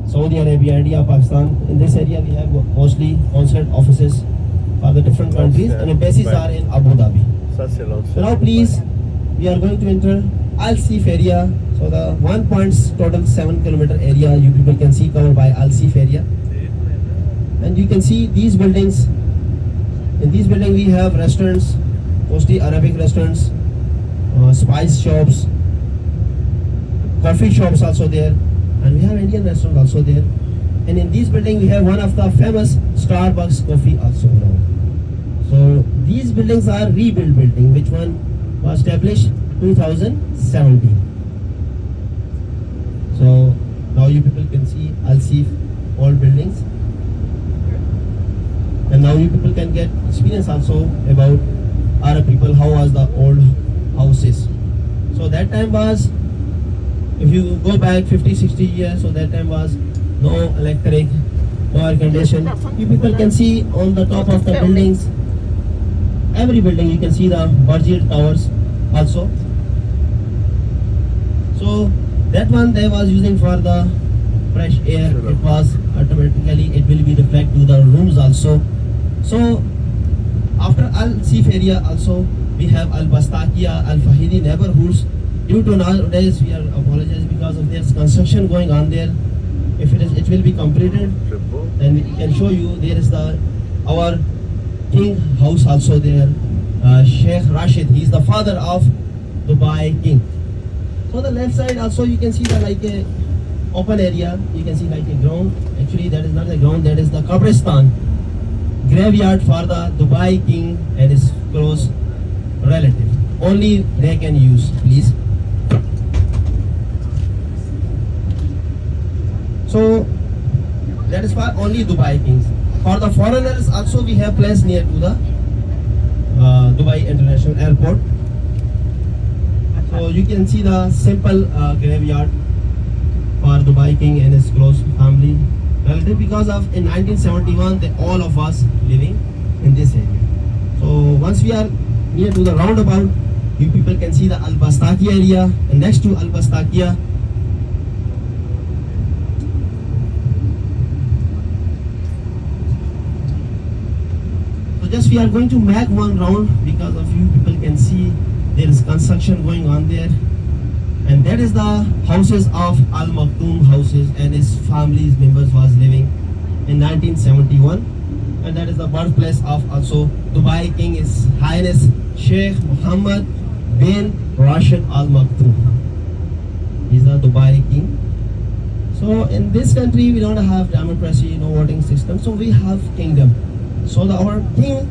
Saudi Arabia, India, Pakistan. In this area, we have mostly consulate offices for the different countries, and embassies are in Abu Dhabi. So now, please, we are going to enter Al Seef area. So the 1.7 kilometer area you people can see covered by Al Seef area, and you can see these buildings. In these buildings, we have restaurants, mostly Arabic restaurants, spice shops, coffee shops also there, and we have Indian restaurants also there. And in this building we have one of the famous Starbucks coffee also now. So these buildings are rebuilt building, which one was established 2017. So now you people can see Al Seef old buildings, and now you people can get experience also about Arab people, how was the old houses. So that time was, if you go back 50-60 years, so that time was no electric, no air condition. You people can see on the top of the buildings, every building you can see the Burj towers also. So that one they was using for the fresh air. It was automatically, it will be reflect to the rooms also. So after Al Seef area also we have Al Bastakia, Al Fahidi neighborhoods. Due to nowadays we are apologize because of there's construction going on there. If it will be completed, then we can show you there is our king house also there. Sheikh Rashid, he is the father of Dubai king. So the left side also you can see the like a open area. You can see like a ground. Actually that is not a ground, that is the Qabristan, graveyard for the Dubai king and his close relative. Only they can use, please. So that is for only Dubai kings. For the foreigners also we have place near to the Dubai International Airport. So you can see the simple graveyard for Dubai king and his close family relative, because of in 1971 all of us living in this area. So once we are near to the roundabout, you people can see the Al Bastakia area, and next to Al Bastakia just we are going to make one round, because of you people can see there is construction going on there, and that is the houses of Al Maktoum houses, and his family's members was living in 1971, and that is the birthplace of also Dubai king, His Highness Sheikh Mohammed bin Rashid Al Maktoum. He is the Dubai king. So in this country we don't have democracy, no voting system, so we have kingdom. So our king,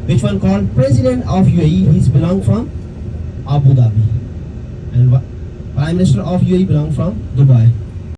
which one called President of UAE, he's belong from Abu Dhabi, and Prime Minister of UAE belong from Dubai.